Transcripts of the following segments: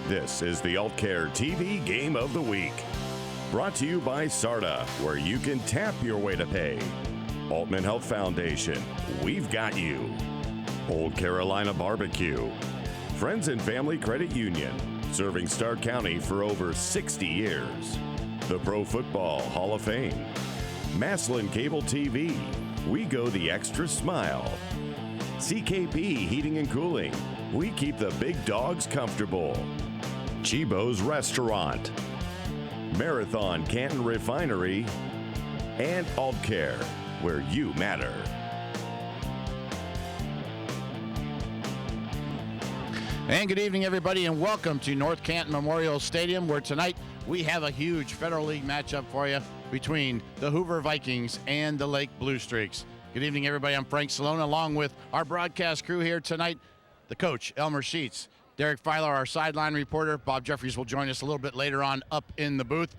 This is the Aultcare TV Game of the Week. Brought to you by SARTA, where you can tap your way to pay. Altman Health Foundation, we've got you. Old Carolina Barbecue. Friends and Family Credit Union, serving Stark County for over 60 years. The Pro Football Hall of Fame. Maslin Cable TV, we go the extra smile. CKP Heating and Cooling, we keep the big dogs comfortable. Chibo's Restaurant, Marathon Canton Refinery, and Aultcare, where you matter. And good evening, everybody, and welcome to North Canton Memorial Stadium, where tonight we have a huge Federal League matchup for you between the Hoover Vikings and the Lake Blue Streaks. Good evening, everybody. I'm Frank Salone, along with our broadcast crew here tonight, the coach, Elmer Sheets, Derek Filer, our sideline reporter. Bob Jeffries will join us a little bit later on up in the booth.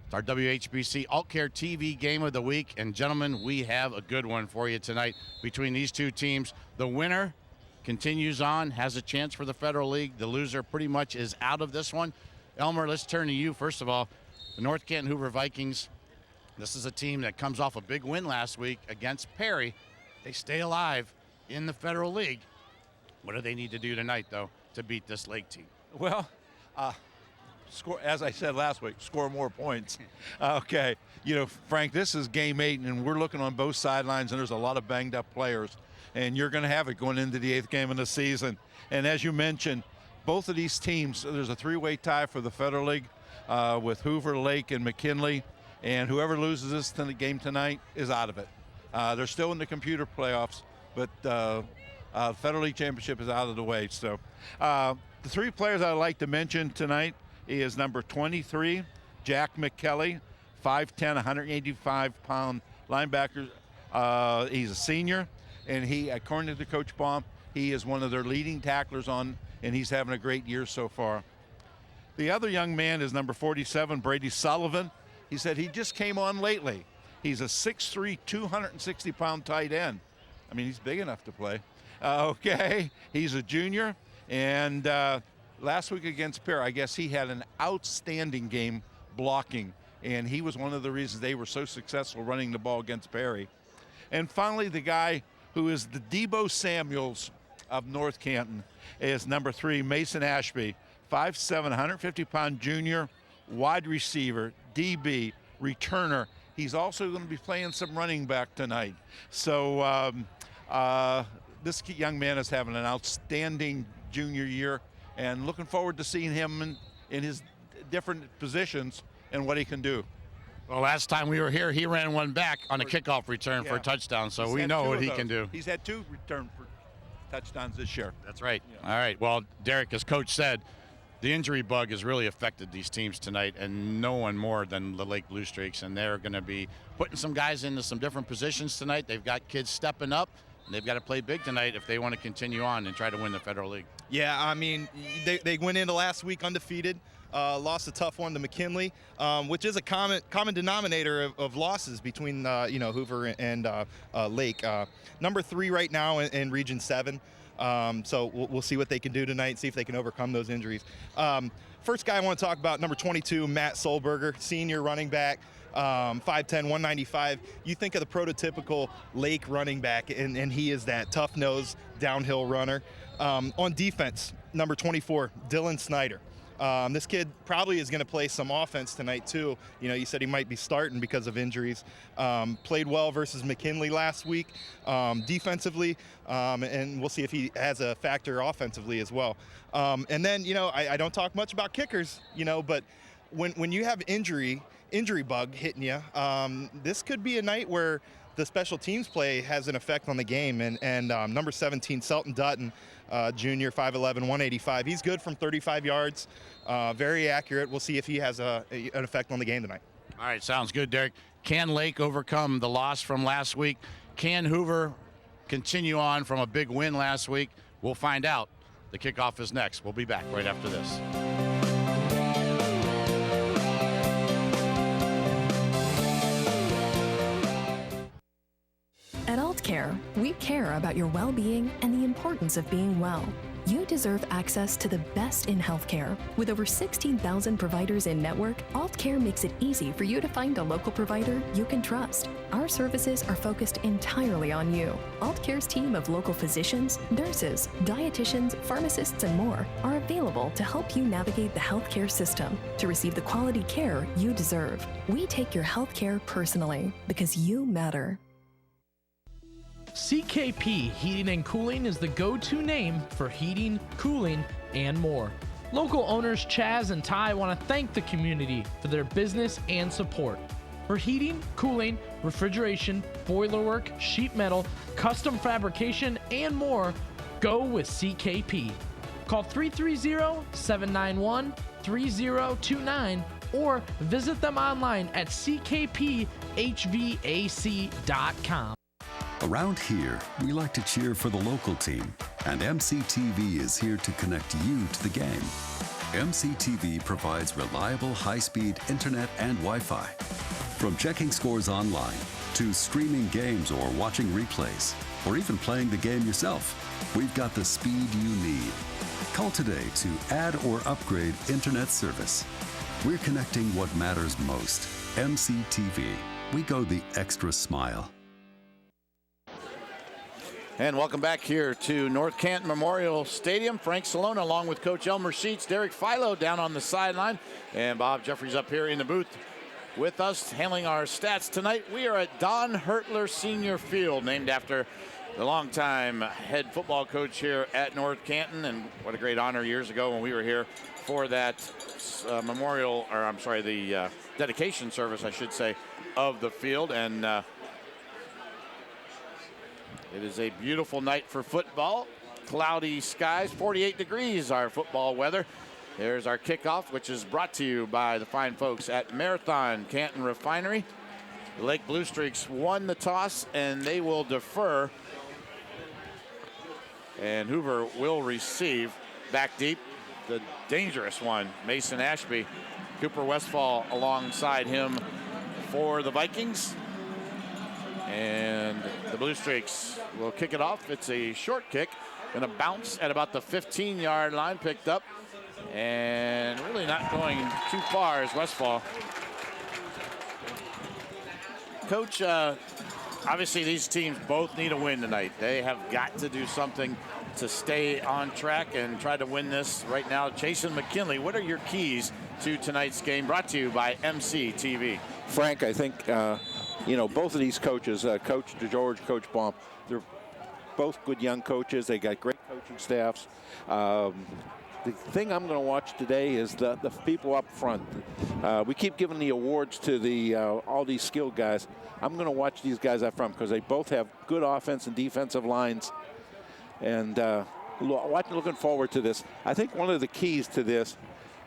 It's our WHBC Aultcare TV Game of the Week. And, gentlemen, we have a good one for you tonight between these two teams. The winner continues on, has a chance for the Federal League. The loser pretty much is out of this one. Elmer, let's turn to you. First of all, the North Canton Hoover Vikings, this is a team that comes off a big win last week against Perry. They stay alive in the Federal League. What do they need to do tonight, though, to beat this Lake team? Well, score, as I said last week, score more points. Okay, you know, Frank, this is game 8, and we're looking on both sidelines, and there's a lot of banged-up players, and you're going to have it going into the 8th game of the season. And as you mentioned, both of these teams, there's a 3-way tie for the Federal League with Hoover, Lake, and McKinley, and whoever loses this game tonight is out of it. They're still in the computer playoffs, but Federal League Championship is out of the way. So the 3 players I'd like to mention tonight is number 23, Jack McKelly, 5'10", 185-pound linebacker. He's a senior, and he, according to Coach Baum, he is one of their leading tacklers on, and he's having a great year so far. The other young man is number 47, Brady Sullivan. He said he just came on lately. He's a 6'3", 260-pound tight end. I mean, he's big enough to play. Okay, he's a junior, and last week against Perry, I guess he had an outstanding game blocking, and he was one of the reasons they were so successful running the ball against Perry. And finally, the guy who is the Debo Samuels of North Canton is number 3, Mason Ashby, 5'7", 150-pound junior, wide receiver, DB, returner. He's also going to be playing some running back tonight. So this young man is having an outstanding junior year, and looking forward to seeing him in his different positions and what he can do. Well, last time we were here, he ran one back on a kickoff return for a touchdown, so we know what he can do. He's had 2 return for touchdowns this year. That's right. Yeah. All right. Well, Derek, as Coach said, the injury bug has really affected these teams tonight, and no one more than the Lake Blue Streaks, and they're going to be putting some guys into some different positions tonight. They've got kids stepping up, and they've got to play big tonight if they want to continue on and try to win the Federal League. Yeah, I mean, they went into last week undefeated, lost a tough one to McKinley, which is a common denominator of losses between Hoover and Lake. Number 3 right now in Region 7. So we'll see what they can do tonight, see if they can overcome those injuries. First guy I want to talk about, number 22, Matt Solberger, senior running back, 5'10", 195. You think of the prototypical Lake running back, and he is that tough-nosed downhill runner. On defense, number 24, Dylan Snyder. This kid probably is going to play some offense tonight too. You know, you said he might be starting because of injuries. Played well versus McKinley last week defensively, and we'll see if he has a factor offensively as well. And then, you know, I don't talk much about kickers, you know, but when you have injury bug hitting you, this could be a night where the special teams play has an effect on the game. And number 17, Selton Dutton, junior, 5'11", 185. He's good from 35 yards, very accurate. We'll see if he has an effect on the game tonight. All right, sounds good, Derek. Can Lake overcome the loss from last week? Can Hoover continue on from a big win last week? We'll find out. The kickoff is next. We'll be back right after this. At Aultcare, we care about your well-being and the importance of being well. You deserve access to the best in healthcare. With over 16,000 providers in network, Aultcare makes it easy for you to find a local provider you can trust. Our services are focused entirely on you. Aultcare's team of local physicians, nurses, dietitians, pharmacists, and more are available to help you navigate the healthcare system to receive the quality care you deserve. We take your healthcare personally because you matter. CKP Heating and Cooling is the go-to name for heating, cooling, and more. Local owners Chaz and Ty want to thank the community for their business and support. For heating, cooling, refrigeration, boiler work, sheet metal, custom fabrication, and more, go with CKP. Call 330-791-3029 or visit them online at ckphvac.com. Around here, we like to cheer for the local team, and MCTV is here to connect you to the game. MCTV provides reliable high-speed internet and Wi-Fi. From checking scores online, to streaming games or watching replays, or even playing the game yourself, we've got the speed you need. Call today to add or upgrade internet service. We're connecting what matters most. MCTV. We go the extra smile. And welcome back here to North Canton Memorial Stadium. Frank Salona along with Coach Elmer Sheets, Derek Philo down on the sideline, and Bob Jeffries up here in the booth with us handling our stats tonight. We are at Don Hertler Senior Field, named after the longtime head football coach here at North Canton, and what a great honor years ago when we were here for that the dedication service, I should say, of the field. And it is a beautiful night for football. Cloudy skies, 48 degrees our football weather. There's our kickoff, which is brought to you by the fine folks at Marathon Canton Refinery. The Lake Blue Streaks won the toss, and they will defer. And Hoover will receive back deep. The dangerous one, Mason Ashby. Cooper Westfall alongside him for the Vikings. And the Blue Streaks will kick it off. It's a short kick, going to bounce at about the 15-yard line, picked up, and really not going too far as Westfall. Coach, obviously these teams both need a win tonight. They have got to do something to stay on track and try to win this right now. Jason McKinley, what are your keys to tonight's game, brought to you by MCTV? Frank, I think both of these coaches, Coach DeGeorge, Coach Baum, they're both good young coaches. They got great coaching staffs. The thing I'm going to watch today is the people up front. We keep giving the awards to all these skilled guys. I'm going to watch these guys up front because they both have good offense and defensive lines. And looking forward to this. I think one of the keys to this,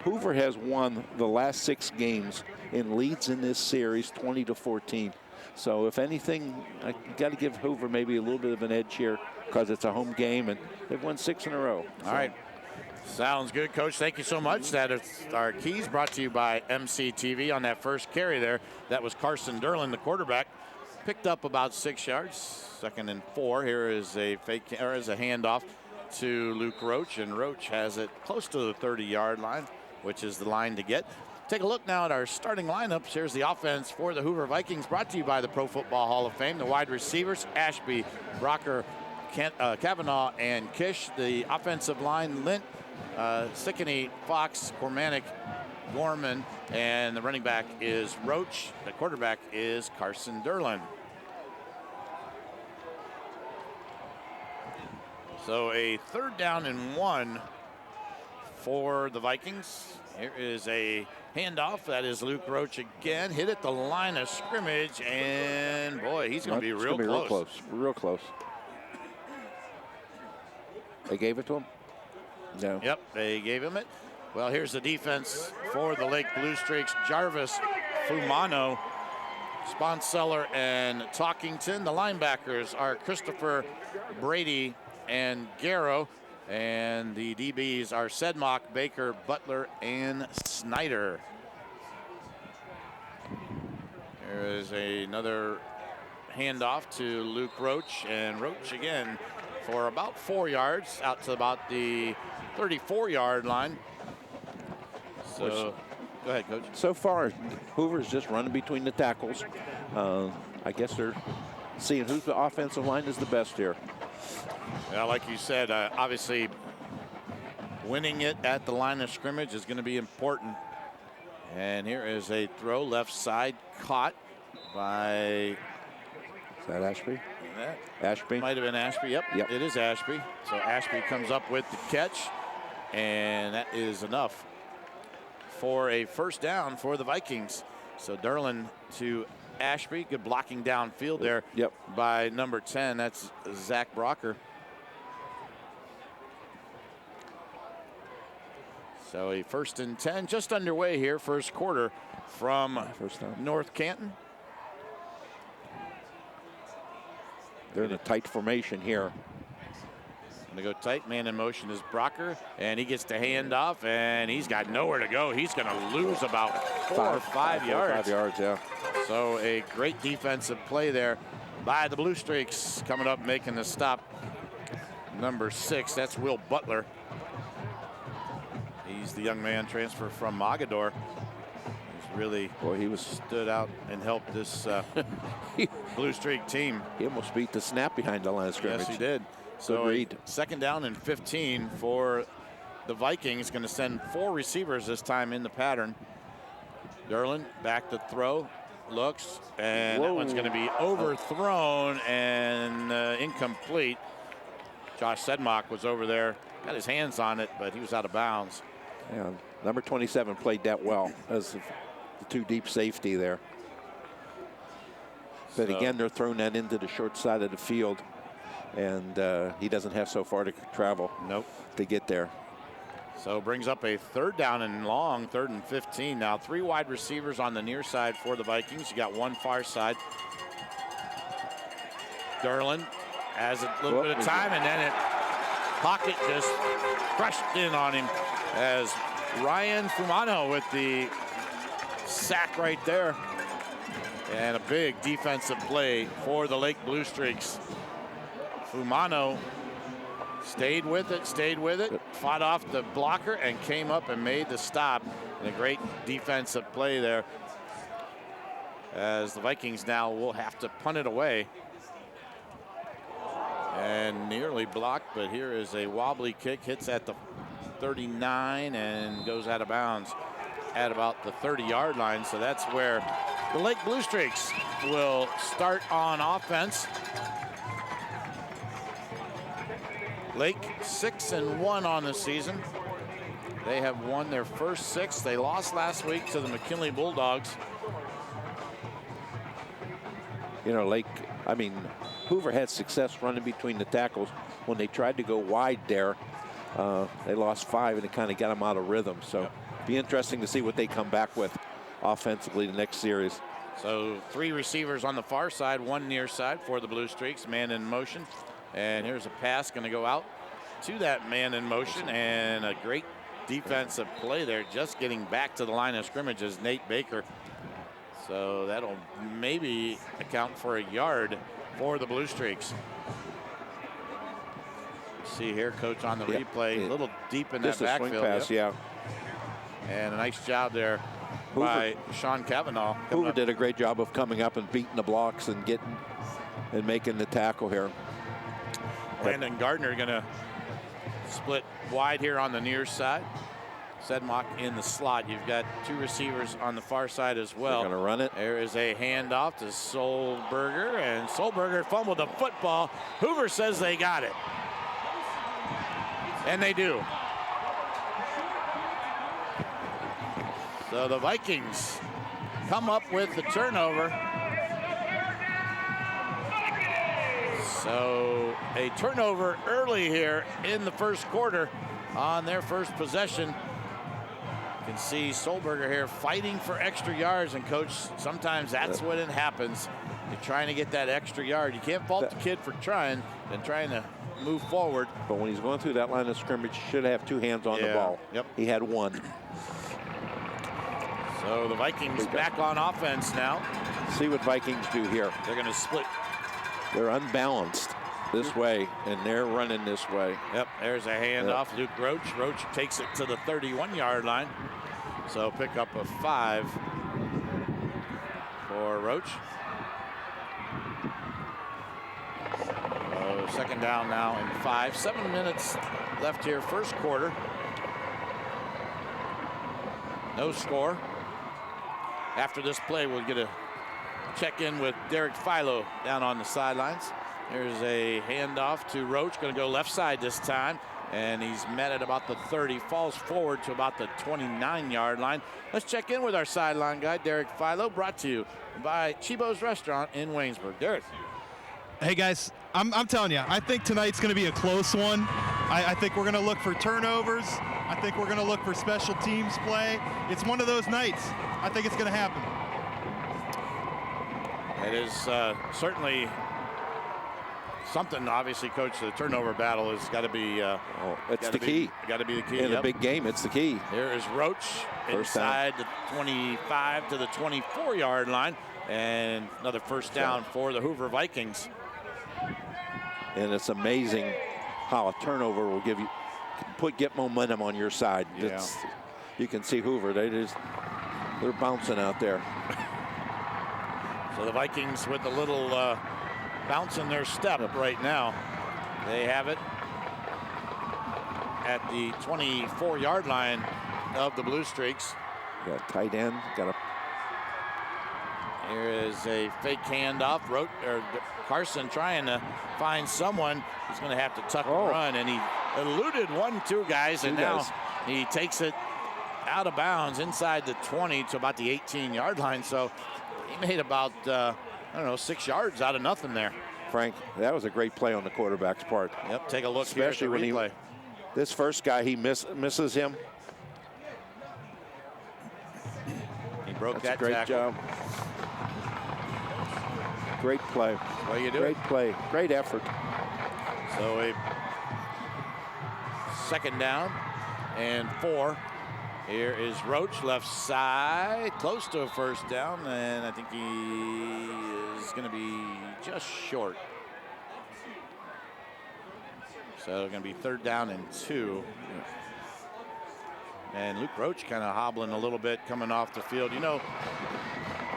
Hoover has won the last 6 games in leads in this series, 20-14. So if anything, I got to give Hoover maybe a little bit of an edge here because it's a home game, and they've won 6 in a row. All right. Sounds good, Coach. Thank you so much. That is our keys, brought to you by MCTV. On that first carry there, that was Carson Derlin, the quarterback. Picked up about 6 yards. 2nd and 4. Here is a handoff to Luke Roach, and Roach has it close to the 30-yard line, which is the line to get. Take a look now at our starting lineups. Here's the offense for the Hoover Vikings, brought to you by the Pro Football Hall of Fame. The wide receivers, Ashby, Brocker, Kavanaugh, and Kish. The offensive line, Lint, Sickany, Fox, Cormanic, Gorman, and the running back is Roach. The quarterback is Carson Derlin. So a 3rd down and 1 for the Vikings. Here is a handoff. That is Luke Roach again. Hit at the line of scrimmage, and boy, he's going to be real close. Real close. They gave it to him? No. Yep, they gave him it. Well, here's the defense for the Lake Blue Streaks. Jarvis, Fumano, Sponseller, and Talkington. The linebackers are Christopher, Brady, and Garrow. And the DBs are Sedmock, Baker, Butler, and Snyder. There is another handoff to Luke Roach, and Roach again for about 4 yards out to about the 34-yard line. So, go ahead, Coach. So far, Hoover's just running between the tackles. I guess they're seeing whose offensive line is the best here. Yeah, like you said, obviously winning it at the line of scrimmage is going to be important. And here is a throw left side caught by... Is that Ashby? Ashby? Might have been Ashby. Yep, it is Ashby. So Ashby comes up with the catch, and that is enough for a first down for the Vikings. So Derlin to Ashby. Good blocking downfield there by number 10. That's Zach Brocker. So a 1st and 10 just underway here, first quarter from North Canton. They're in a tight formation here. Going to go tight. Man in motion is Brocker, and he gets the handoff, and he's got nowhere to go. He's going to lose about 4 or 5 yards. 5 yards, yeah. So a great defensive play there by the Blue Streaks. Coming up, making the stop. Number 6, that's Will Butler. He's the young man transfer from Mogador. He's really stood out and helped this Blue Streak team. He almost beat the snap behind the line of scrimmage. Yes, he did. So read. 2nd down and 15 for the Vikings. Going to send 4 receivers this time in the pattern. Derlin back to throw. Looks, and that one's going to be overthrown and incomplete. Josh Sedmock was over there, got his hands on it, but he was out of bounds. Yeah, number 27 played that well as the 2 deep safety there. But again, they're throwing that into the short side of the field, and he doesn't have so far to travel to get there. So brings up a 3rd down and long, 3rd and 15 now. 3 wide receivers on the near side for the Vikings. You got 1 far side. Derlin has a little bit of time, and then it pocket just crushed in on him as Ryan Fumano with the sack right there. And a big defensive play for the Lake Blue Streaks. Fumano stayed with it, fought off the blocker, and came up and made the stop. And a great defensive play there, as the Vikings now will have to punt it away. And nearly blocked, but here is a wobbly kick, hits at the 39 and goes out of bounds at about the 30-yard line. So that's where the Lake Blue Streaks will start on offense. Lake 6-1 on the season. They have won their first 6. They lost last week to the McKinley Bulldogs. You know, Hoover had success running between the tackles. When they tried to go wide there, they lost 5, and it kind of got them out of rhythm. So be interesting to see what they come back with offensively the next series. So 3 receivers on the far side, 1 near side for the Blue Streaks. Man in motion. And here's a pass going to go out to that man in motion, and a great defensive play there, just getting back to the line of scrimmage is Nate Baker. So that'll maybe account for a yard for the Blue Streaks. See here, Coach, on the replay, a little deep in that backfield. Swing pass, And a nice job there by Sean Cavanaugh. Hoover did a great job of coming up and beating the blocks and making the tackle here. Brandon Gardner going to split wide here on the near side. Sedmock in the slot. You've got 2 receivers on the far side as well. They're going to run it. There is a handoff to Solberger, and Solberger fumbled the football. Hoover says they got it. And they do. So the Vikings come up with the turnover. So a turnover early here in the first quarter on their first possession. You can see Solberger here fighting for extra yards, and Coach, sometimes that's when it happens. You're trying to get that extra yard. You can't fault the kid for trying to move forward. But when he's going through that line of scrimmage, he should have 2 hands on the ball. Yep. He had 1. So the Vikings back on offense now. See what Vikings do here. They're going to split. They're unbalanced. this way, and they're running this way. Yep, there's a handoff. Luke Roach. Roach takes it to the 31-yard line. So pick up a 5 for Roach. So second down now and 5. 7 minutes left here, first quarter. No score. After this play, we'll get a check-in with Derek Philo down on the sidelines. There's a handoff to Roach, going to go left side this time, and he's met at about the 30, falls forward to about the 29-yard line. Let's check in with our sideline guy, Derek Philo, brought to you by Chibo's Restaurant in Waynesburg. Derek. Hey guys, I'm telling you, I think tonight's going to be a close one. I think we're going to look for turnovers. I think we're going to look for special teams play. It's one of those nights. I think it's going to happen. It is certainly something. Obviously, Coach, the turnover battle has got to be. It's the key. Got to be the key. In a big game, it's the key. Here is Roach inside the 25 to the 24-yard line, and another first down for the Hoover Vikings. And it's amazing how a turnover will get momentum on your side. Yeah. You can see Hoover. They're bouncing out there. So the Vikings with a little bounce in their step right now. They have it at the 24-yard line of the Blue Streaks. Got a tight end. Here is a fake handoff. Carson trying to find someone. He's going to have to tuck and run, and he eluded 1-2 guys, and now he takes it out of bounds inside the 20 to about the 18-yard line. So he made about, 6 yards out of nothing there. Frank, that was a great play on the quarterback's part. Yep, take a look especially here at the replay. This first guy, he misses him. He broke That's that a great tackle. job. Great play. Well, you do great play. Great effort. So a second down and 4. Here is Roach, left side, close to a first down, and I think he is going to be just short. So going to be 3rd down and 2. And Luke Roach kind of hobbling a little bit coming off the field. You know,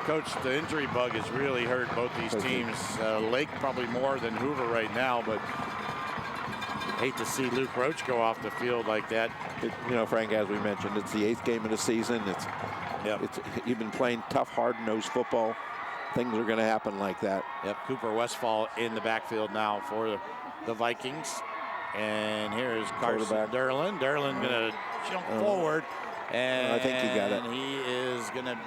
Coach, the injury bug has really hurt both these teams. Lake probably more than Hoover right now, but hate to see Luke Roach go off the field like that. Frank, as we mentioned, it's the 8th game of the season. You've been playing tough, hard-nosed football. Things are going to happen like that. Yep, Cooper Westfall in the backfield now for the Vikings. And here is Carson Derlin. Derlin going to jump forward. And I think he got it. He is going to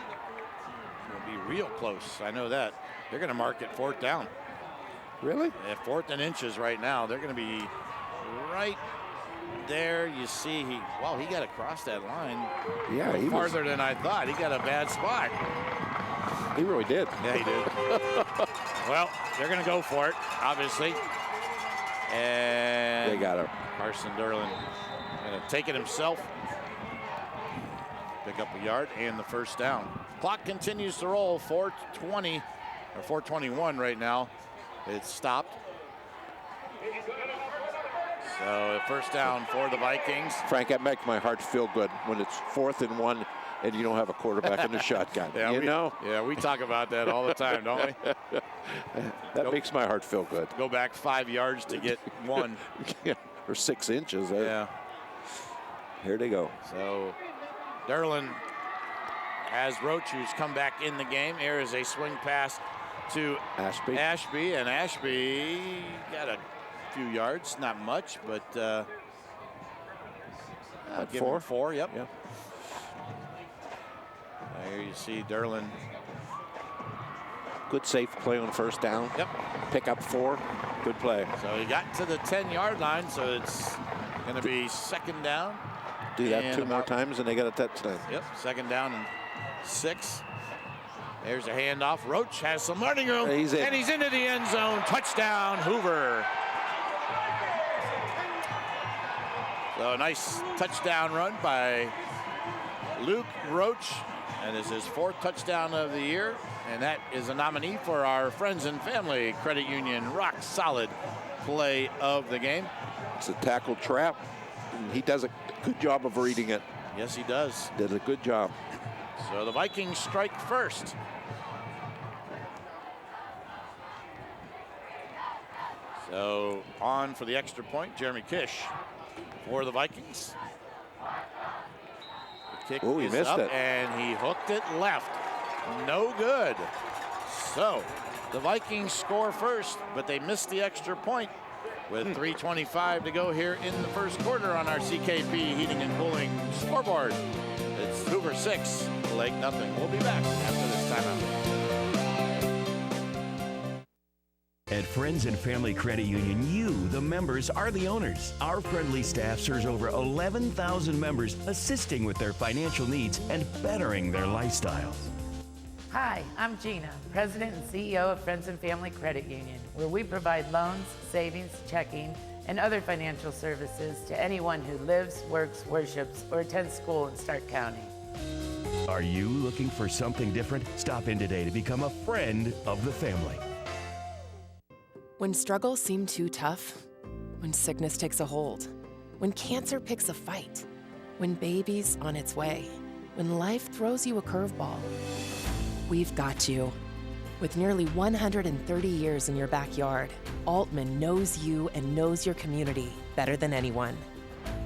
be real close. I know that. They're going to mark it 4th down. Really? Yeah, 4th and inches right now. They're going to be right there. You see, he got across that line. Yeah, he farther than I thought. He got a bad spot. He really did. Yeah, he did. Well, they're going to go for it, obviously. And they got it. Carson Derlin going to take it himself. Pick up a yard and the first down. Clock continues to roll. 4:20 or 4:21 right now. It's stopped. So first down for the Vikings. Frank, that makes my heart feel good when it's 4th and 1 and you don't have a quarterback in the shotgun. Yeah, we talk about that all the time, don't we? That makes my heart feel good. Go back 5 yards to get 1. Yeah, or 6 inches. Yeah. Here they go. So Derlin has Roach, who's come back in the game. Here is a swing pass to Ashby, and Ashby got a few yards, not much, but give him 4. Yep. Yeah. There you see Derlin. Good safe play on first down. Yep. Pick up 4. Good play. So he got to the 10-yard line, so it's going to be 2nd down. Do that 2 more times and they got a touchdown. Yep, 2nd down and 6. There's a handoff. Roach has some running room, and he's into the end zone. Touchdown, Hoover. So a nice touchdown run by Luke Roach. That is his 4th touchdown of the year, and that is a nominee for our friends and family credit union Rock Solid play of the game. It's a tackle trap, and he does a good job of reading it. Yes, he does. Did a good job. So the Vikings strike first. So on for the extra point, Jeremy Kish for the Vikings. The kick he is missed up, it. and he hooked it left. No good. So the Vikings score first, but they missed the extra point with 3:25 to go here in the first quarter on our CKP Heating and Cooling scoreboard. It's Hoover 6, Lake nothing. We'll be back after this timeout. At Friends and Family Credit Union, you, the members, are the owners. Our friendly staff serves over 11,000 members, assisting with their financial needs and bettering their lifestyles. Hi, I'm Gina, President and CEO of Friends and Family Credit Union, where we provide loans, savings, checking, and other financial services to anyone who lives, works, worships, or attends school in Stark County. Are you looking for something different? Stop in today to become a friend of the family. When struggles seem too tough, when sickness takes a hold, when cancer picks a fight, when baby's on its way, when life throws you a curveball, we've got you. With nearly 130 years in your backyard, Altman knows you and knows your community better than anyone.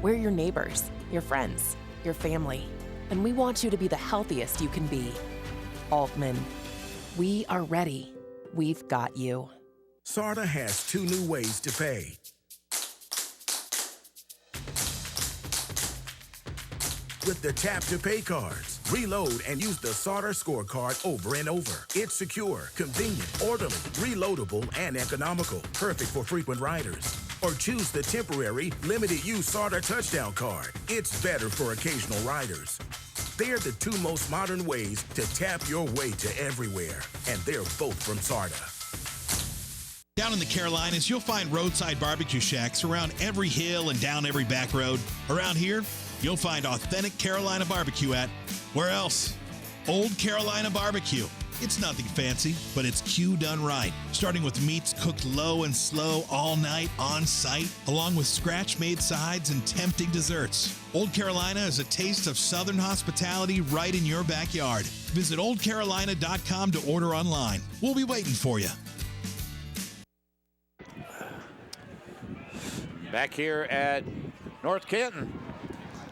We're your neighbors, your friends, your family, and we want you to be the healthiest you can be. Altman, we are ready. We've got you. SARTA has 2 new ways to pay. With the Tap to Pay cards, reload and use the SARTA scorecard over and over. It's secure, convenient, orderly, reloadable, and economical. Perfect for frequent riders. Or choose the temporary, limited-use SARTA touchdown card. It's better for occasional riders. They're the 2 most modern ways to tap your way to everywhere. And they're both from SARTA. Down in the Carolinas, you'll find roadside barbecue shacks around every hill and down every back road. Around here, you'll find authentic Carolina barbecue at, where else? Old Carolina Barbecue. It's nothing fancy, but it's Q done right. Starting with meats cooked low and slow all night on site, along with scratch-made sides and tempting desserts. Old Carolina is a taste of Southern hospitality right in your backyard. Visit oldcarolina.com to order online. We'll be waiting for you. Back here at North Canton,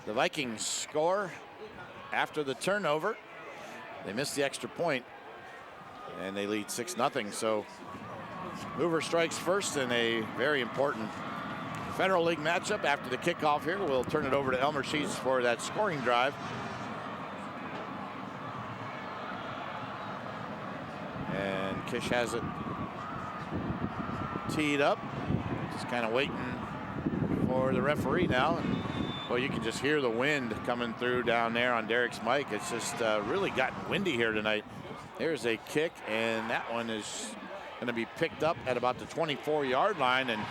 the Vikings score after the turnover. They missed the extra point, and they lead 6-0. So Hoover strikes first in a very important Federal League matchup. After the kickoff here, we'll turn it over to Elmer Sheets for that scoring drive. And Kish has it teed up. Just kind of waiting for the referee now. And, well, you can just hear the wind coming through down there on Derek's mic. It's just really gotten windy here tonight. There's a kick, and that one is going to be picked up at about the 24-yard line, and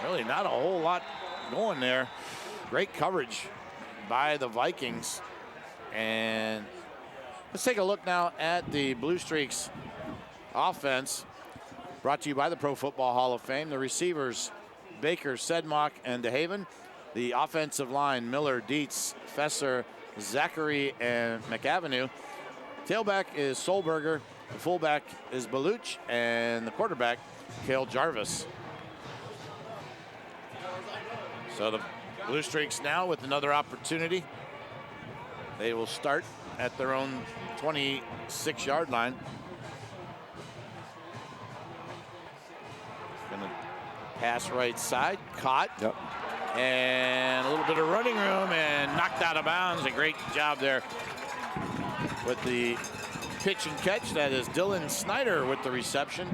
really not a whole lot going there. Great coverage by the Vikings. And let's take a look now at the Blue Streaks offense, brought to you by the Pro Football Hall of Fame. The receivers, Baker, Sedmock, and DeHaven. The offensive line, Miller, Dietz, Fesser, Zachary, and McAvenue. Tailback is Solberger. The fullback is Baluch, and the quarterback, Cale Jarvis. So the Blue Streaks now with another opportunity. They will start at their own 26-yard line. Gonna pass right side, caught. Yep. And a little bit of running room and knocked out of bounds. A great job there with the pitch and catch. That is Dylan Snyder with the reception.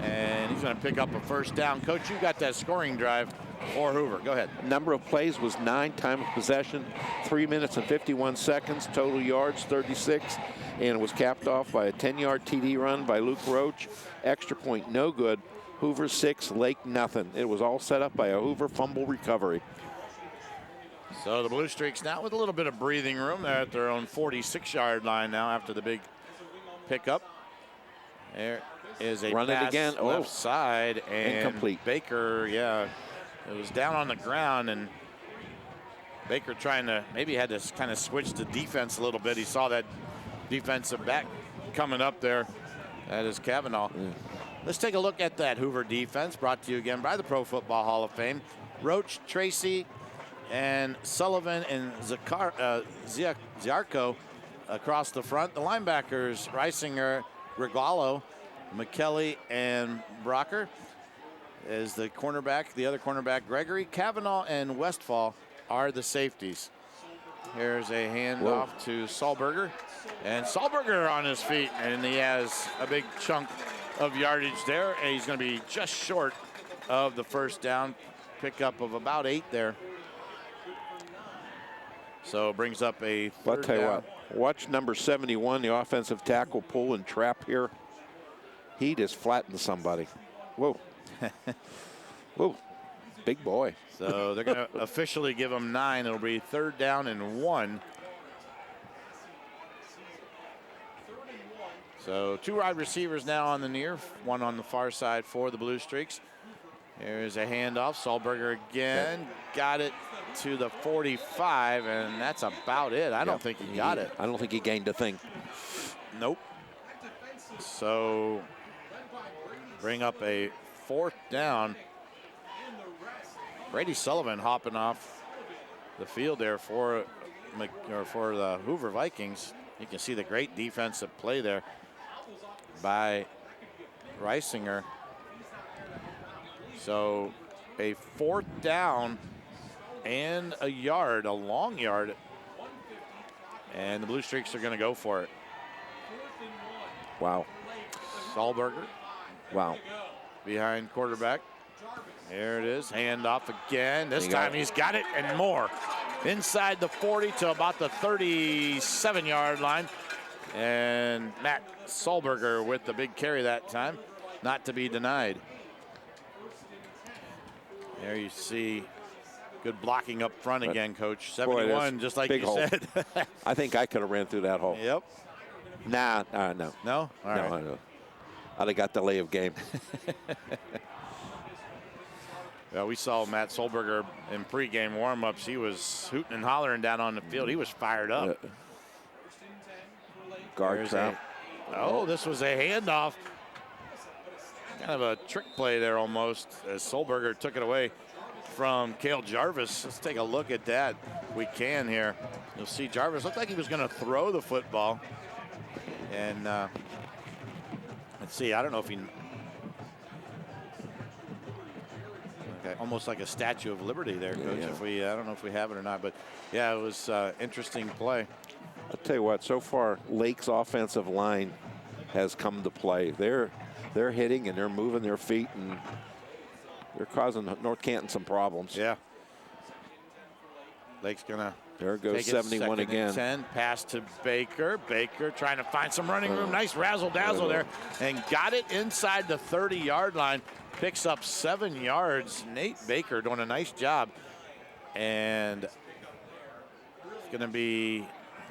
And he's going to pick up a first down. Coach, you got that scoring drive for Hoover. Go ahead. Number of plays was 9, time of possession, 3 minutes and 51 seconds, total yards 36, and it was capped off by a 10-yard TD run by Luke Roach. Extra point, no good. Hoover 6, Lake nothing. It was all set up by a Hoover fumble recovery. So the Blue Streaks now with a little bit of breathing room. They're at their own 46-yard line now after the big pickup. There is a Run it pass again. left side. And incomplete. Baker, it was down on the ground, and Baker trying to, maybe had to kind of switch the defense a little bit. He saw that defensive back coming up there. That is Kavanaugh. Let's take a look at that Hoover defense, brought to you again by the Pro Football Hall of Fame. Roach, Tracy, and Sullivan and Ziarko across the front. The linebackers, Reisinger, Regalo, McKelly, and Brocker. Is the cornerback, the other cornerback, Gregory. Kavanaugh and Westfall are the safeties. Here's a handoff to Solberger. And Solberger on his feet, and he has a big chunk of yardage there, and he's going to be just short of the first down. Pickup of about 8 there. So brings up a third I'll tell you down. what, watch number 71, the offensive tackle, pull and trap here. He just flattened somebody. Whoa. Whoa, big boy. So they're going to officially give him 9. It'll be 3rd down and 1. So 2 wide receivers now on the near, 1 on the far side for the Blue Streaks. Here's a handoff. Solberger again. Got it to the 45, and that's about it. I don't think he got it. I don't think he gained a thing. Nope. So bring up a 4th down. Brady Sullivan hopping off the field there for the Hoover Vikings. You can see the great defensive play there by Reisinger. So a 4th down and a yard, a long yard. And the Blue Streaks are going to go for it. Wow. Solberger. Wow. Behind quarterback. There it is. Hand off again. This time he's got it and more. Inside the 40 to about the 37-yard line. And Matt Solberger with the big carry that time. Not to be denied. There you see good blocking up front again, Coach. 71, boy, just like big you hole. said. I think I could have ran through that hole. Yep. Nah, no. No? All right. No. I'd have got the lay of game. Well, we saw Matt Solberger in pregame warm-ups. He was hooting and hollering down on the field. He was fired up. Guard trap. Oh, this was a handoff. Kind of a trick play there almost, as Solberger took it away from Cale Jarvis. Let's take a look at that if we can here. You'll see Jarvis looked like he was going to throw the football. And let's see, I don't know if he... Okay, almost like a Statue of Liberty there, Coach. Yeah. If we, I don't know if we have it or not, but yeah, it was interesting play. I'll tell you what, so far, Lake's offensive line has come to play. They're hitting and they're moving their feet, and they're causing North Canton some problems. Yeah. Lake's gonna. There goes 71 again. 10, pass to Baker. Baker trying to find some running room. Nice razzle-dazzle there, and got it inside the 30-yard line. Picks up 7 yards. Nate Baker doing a nice job. And it's going to be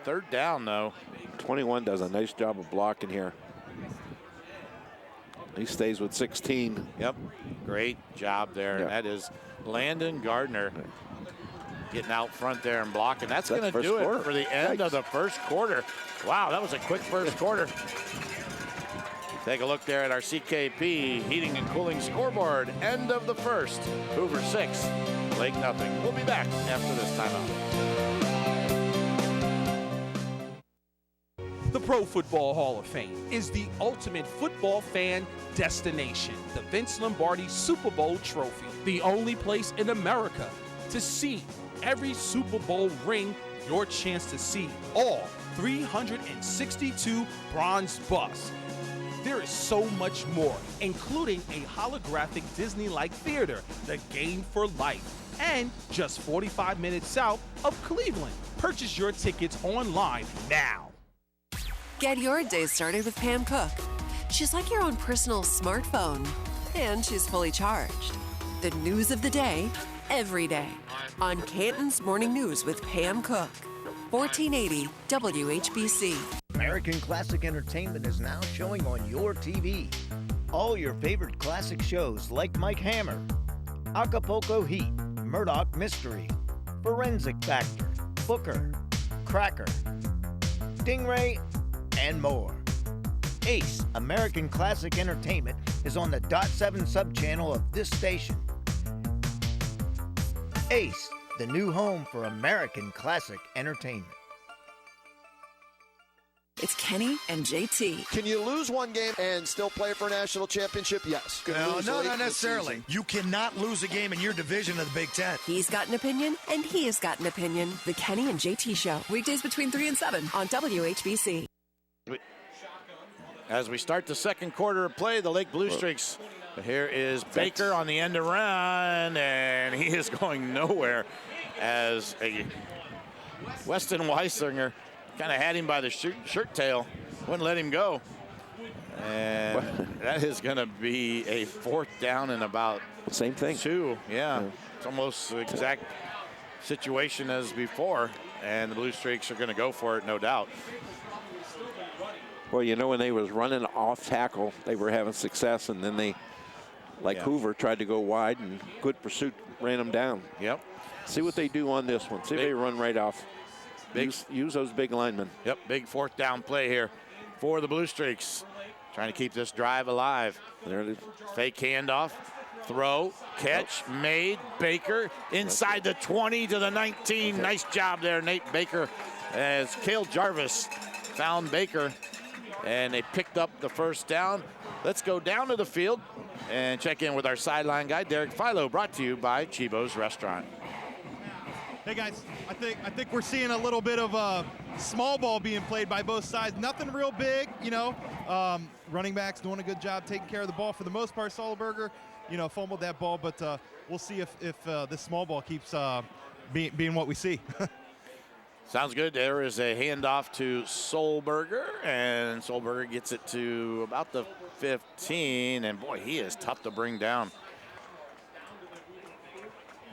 3rd down, though. 21 does a nice job of blocking here. He stays with 16. Yep, great job there. Yeah. That is Landon Gardner getting out front there and blocking. That's going to do it for the end of the first quarter. Wow, that was a quick first quarter. Take a look there at our CKP heating and cooling scoreboard. End of the first. Hoover 6, Lake nothing. We'll be back after this timeout. The Pro Football Hall of Fame is the ultimate football fan destination. The Vince Lombardi Super Bowl trophy. The only place in America to see every Super Bowl ring, your chance to see all 362 bronze busts. There is so much more, including a holographic Disney-like theater, the Game for Life, and just 45 minutes south of Cleveland. Purchase your tickets online now. Get your day started with Pam Cook. She's like your own personal smartphone, and she's fully charged. The news of the day, every day, on Canton's Morning News with Pam Cook. 1480 WHBC. American Classic Entertainment is now showing on your TV. All your favorite classic shows like Mike Hammer, Acapulco Heat, Murdoch Mystery, Forensic Factor, Booker, Cracker, Stingray, and more. Ace American Classic Entertainment is on the .7 subchannel of this station. Ace, the new home for American Classic Entertainment. It's Kenny and JT. Can you lose one game and still play for a national championship? Yes. No, not necessarily. You cannot lose a game in your division of the Big Ten. He's got an opinion, and he has got an opinion. The Kenny and JT Show. Weekdays between 3 and 7 on WHBC. As we start the second quarter of play, the Lake Blue Streaks. Here is Baker on the end around, and he is going nowhere as Weston Weisinger kind of had him by the shirt tail, wouldn't let him go. And that is going to be a 4th down and about same thing. 2. Yeah, it's almost the exact situation as before, and the Blue Streaks are going to go for it, no doubt. Well, you know, when they was running off tackle, they were having success, and then they, like Hoover, tried to go wide, and good pursuit ran them down. Yep. See what they do on this one. See if they run right off. Use those big linemen. Yep, big 4th down play here for the Blue Streaks. Trying to keep this drive alive. There it is. Fake handoff, throw, catch, made. Baker inside the 20 to the 19. Nice job there, Nate Baker, as Cale Jarvis found Baker, and they picked up the 1st down. Let's go down to the field and check in with our sideline guy, Derek Philo, brought to you by Chibo's Restaurant. Hey guys, I think we're seeing a little bit of a small ball being played by both sides. Nothing real big, you know. Running backs doing a good job taking care of the ball for the most part. Solberger, you know, fumbled that ball, but we'll see if this small ball keeps being what we see. Sounds good. There is a handoff to Solberger, and Solberger gets it to about the 15, and boy, he is tough to bring down.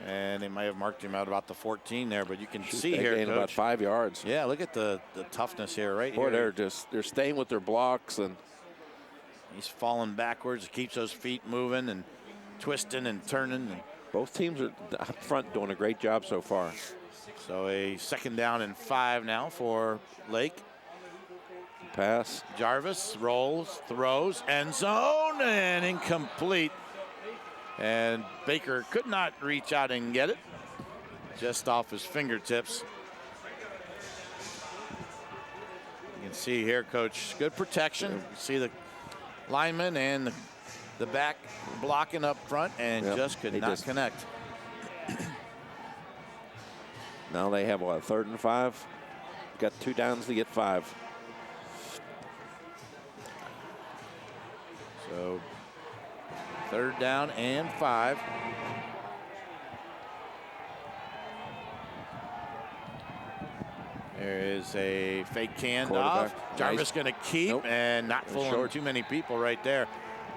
And they might have marked him out about the 14 there, but you can see here, Coach, about 5 yards. Yeah, look at the toughness here, right Boy, here. they're staying with their blocks, and he's falling backwards, keeps those feet moving and twisting and turning. And both teams are up front doing a great job so far. So a 2nd down and 5 now for Lake. Pass. Jarvis rolls, throws, end zone, and incomplete. And Baker could not reach out and get it, just off his fingertips. You can see here, Coach, good protection. You see the lineman and the back blocking up front, and just could not connect. Now they have, what, 3rd and 5? Got 2 downs to get 5. So 3rd down and 5. There is a fake handoff. Jarvis going to keep and not fooling too many people right there.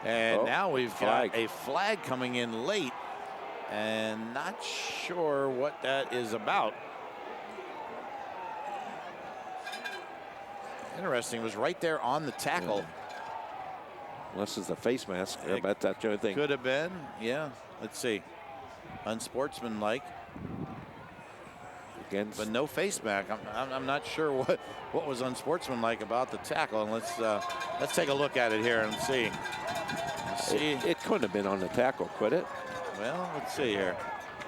And now we've got a flag coming in late, and not sure what that is about. Interesting, it was right there on the tackle. Unless it's a face mask. I bet that's the only thing. Could have been, yeah. Let's see. Unsportsmanlike. Against. But no face mask. I'm not sure what was unsportsmanlike about the tackle. And let's take a look at it here and see. It couldn't have been on the tackle, could it? Well, let's see here.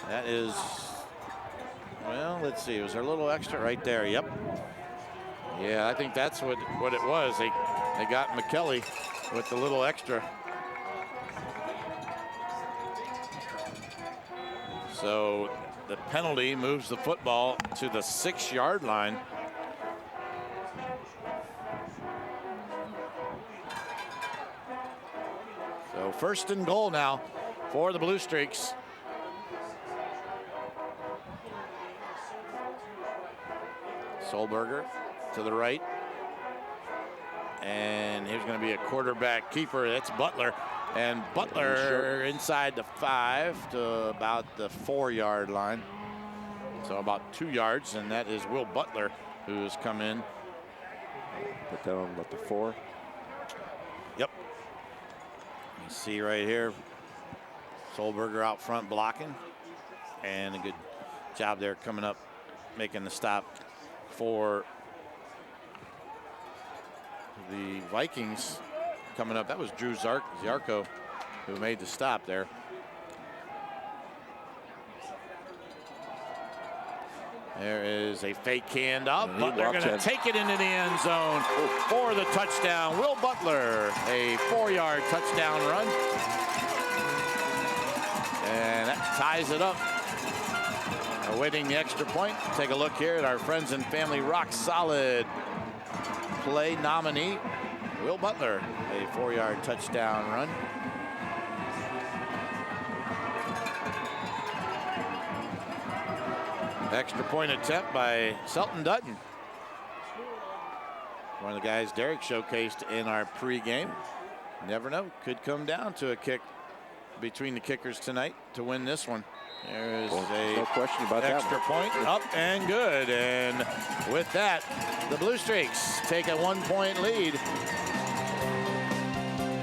That is, well, let's see. Was there a little extra right there? Yep. Yeah, I think that's what it was. They got McKelly with the little extra. So the penalty moves the football to the 6-yard line. So 1st and goal now for the Blue Streaks. Solberger to the right. And here's going to be a quarterback keeper. That's Butler. And Butler inside the 5 to about the 4-yard line. So about 2 yards, and that is Will Butler, who has come in. Put that on about the 4. Yep. You see right here, Solberger out front blocking, and a good job there coming up, making the stop for the Vikings. Coming up, that was Drew Zarko who made the stop there. There is a fake handoff. Butler going to take it into the end zone for the touchdown. Will Butler, a 4-yard touchdown run. And that ties it up. Awaiting the extra point. Take a look here at our friends and family rock solid play nominee, Will Butler, a 4-yard touchdown run. Extra point attempt by Selton Dutton. One of the guys Derek showcased in our pregame. Never know, could come down to a kick between the kickers tonight to win this one. There's no question about that extra point, up and good. And with that, the Blue Streaks take a 1-point lead.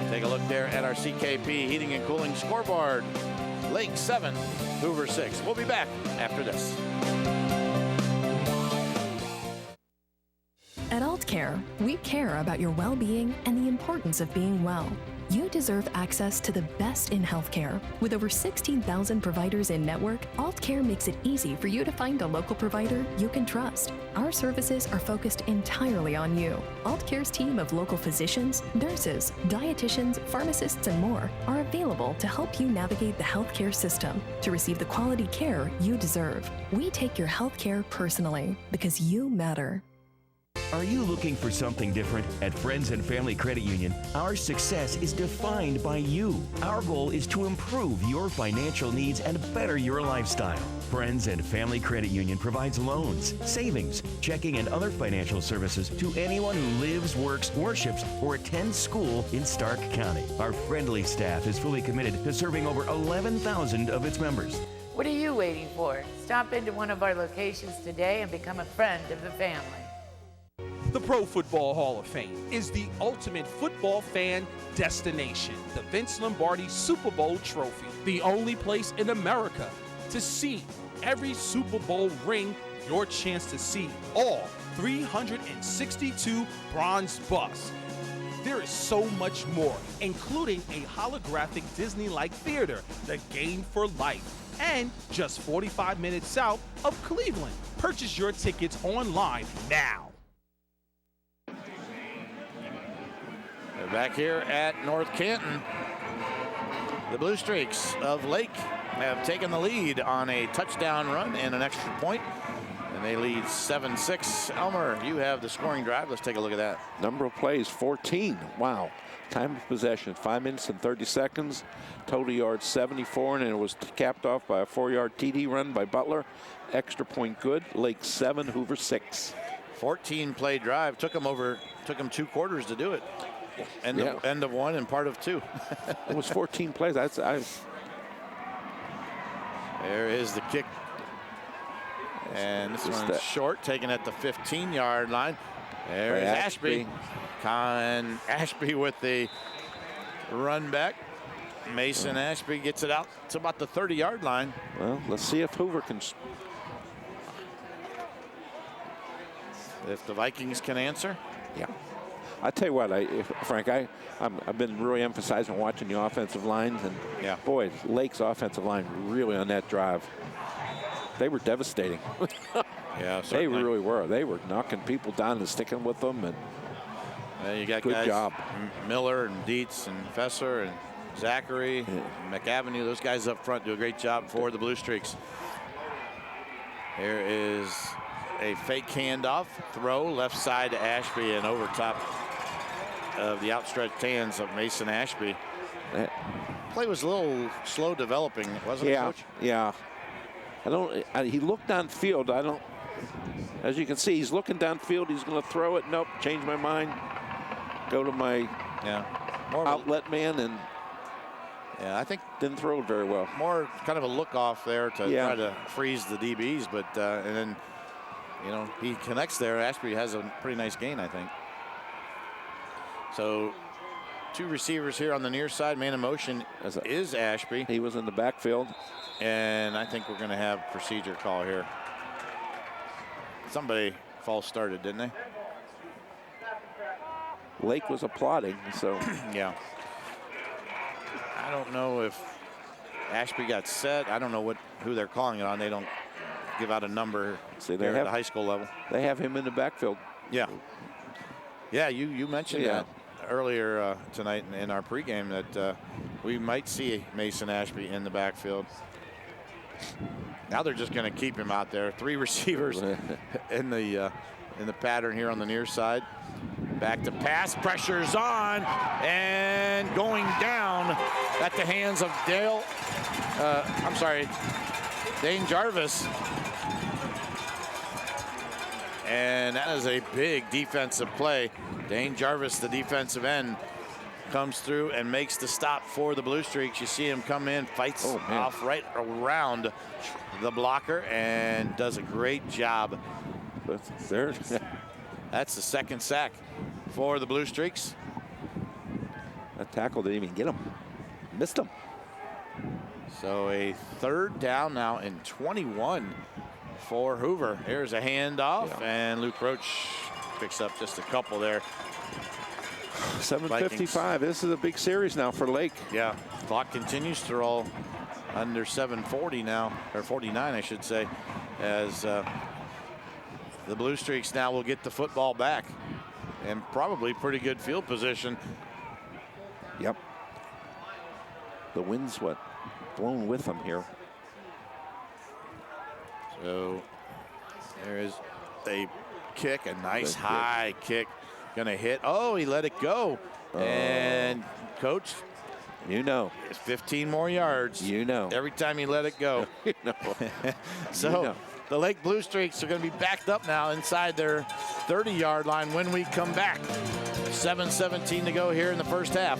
Take a look there at our CKP Heating and Cooling scoreboard. Lake 7, Hoover 6. We'll be back after this. At Aultcare, we care about your well-being and the importance of being well. You deserve access to the best in healthcare. With over 16,000 providers in network, Aultcare makes it easy for you to find a local provider you can trust. Our services are focused entirely on you. Aultcare's team of local physicians, nurses, dietitians, pharmacists, and more are available to help you navigate the healthcare system to receive the quality care you deserve. We take your healthcare personally because you matter. Are you looking for something different? At Friends and Family Credit Union, our success is defined by you. Our goal is to improve your financial needs and better your lifestyle. Friends and Family Credit Union provides loans, savings, checking, and other financial services to anyone who lives, works, worships, or attends school in Stark County. Our friendly staff is fully committed to serving over 11,000 of its members. What are you waiting for? Stop into one of our locations today and become a friend of the family. The Pro Football Hall of Fame is the ultimate football fan destination. The Vince Lombardi Super Bowl trophy, the only place in America to see every Super Bowl ring, your chance to see all 362 bronze busts. There is so much more, including a holographic Disney-like theater, the Game for Life, and just 45 minutes south of Cleveland. Purchase your tickets online now. We're back here at North Canton. The Blue Streaks of Lake have taken the lead on a touchdown run and an extra point, and they lead 7-6. Elmer, you have the scoring drive. Let's take a look at that. Number of plays, 14. Wow. Time of possession, 5 minutes and 30 seconds. Total yards, 74, and it was capped off by a 4-yard TD run by Butler. Extra point good. Lake 7, Hoover 6. 14-play drive. Took them 2 quarters to do it. End of one and part of 2. It was 14 plays. There is the kick. And this one's short, taken at the 15-yard line. There is Ashby. Con Ashby with the run back. Mason Ashby gets it out to about the 30-yard line. Well, let's see if Hoover can. If the Vikings can answer. Yeah. I tell you what, Frank, I've been really emphasizing watching the offensive lines, and boy, Lake's offensive line really on that drive. They were devastating. Yeah, they really were. They were knocking people down and sticking with them, and you got good guys, job. Miller and Dietz and Fesser and Zachary, and McAvenue. Those guys up front do a great job for the Blue Streaks. Here is a fake handoff, throw left side to Ashby and over top of the outstretched hands of Mason Ashby. Play was a little slow developing, wasn't it, Coach? Yeah. He looked downfield. As you can see, he's looking downfield. He's going to throw it. Nope, change my mind. Go to my outlet man, and I think didn't throw it very well. More kind of a look off there to try to freeze the DBs, but and then he connects there. Ashby has a pretty nice gain, I think. So 2 receivers here on the near side. Man in motion is Ashby. He was in the backfield. And I think we're going to have procedure call here. Somebody false started, didn't they? Lake was applauding, so. Yeah. I don't know if Ashby got set. I don't know who they're calling it on. They don't give out a number at the high school level. They have him in the backfield. Yeah. Yeah, you mentioned that earlier tonight in our pregame that we might see Mason Ashby in the backfield. Now they're just going to keep him out there. 3 receivers in the pattern here on the near side. Back to pass, pressure's on, and going down at the hands of Dane Jarvis. And that is a big defensive play. Dane Jarvis, the defensive end, comes through and makes the stop for the Blue Streaks. You see him come in, fights off right around the blocker, and does a great job. That's the 2nd sack for the Blue Streaks. That tackle didn't even get him. Missed him. So a 3rd down now and 21 for Hoover. Here's a handoff, and Luke Roach picks up just a couple there. 7:55. This is a big series now for Lake. Yeah, clock continues to roll under 7:40 now, or 49, I should say, as the Blue Streaks now will get the football back, and probably pretty good field position. Yep. The wind's blown with them here. So there is a kick, a nice high kick. Gonna hit. Oh, he let it go. And coach, it's 15 more yards. Every time he let it go. So the Lake Blue Streaks are gonna be backed up now inside their 30-yard line when we come back. 7:17 to go here in the first half.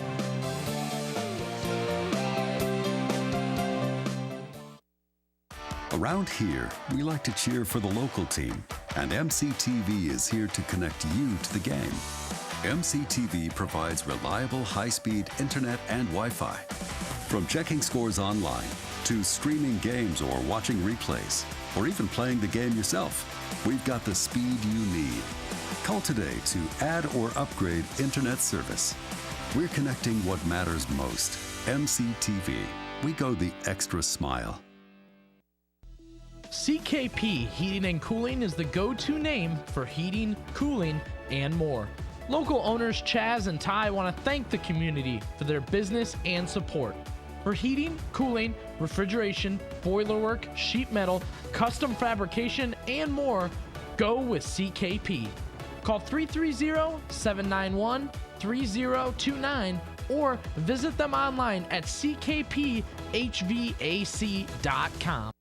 Around here, we like to cheer for the local team, and MCTV is here to connect you to the game. MCTV provides reliable high-speed internet and Wi-Fi. From checking scores online, to streaming games or watching replays, or even playing the game yourself, we've got the speed you need. Call today to add or upgrade internet service. We're connecting what matters most. MCTV. We go the extra mile. CKP Heating and Cooling is the go-to name for heating, cooling, and more. Local owners Chaz and Ty want to thank the community for their business and support. For heating, cooling, refrigeration, boiler work, sheet metal, custom fabrication, and more, go with CKP. Call 330-791-3029 or visit them online at ckphvac.com.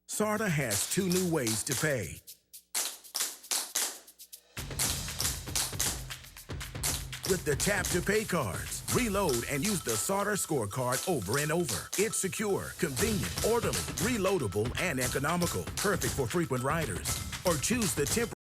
SARTA has 2 new ways to pay. With the Tap to Pay cards, reload and use the SARTA scorecard over and over. It's secure, convenient, orderly, reloadable, and economical. Perfect for frequent riders. Or choose the temporary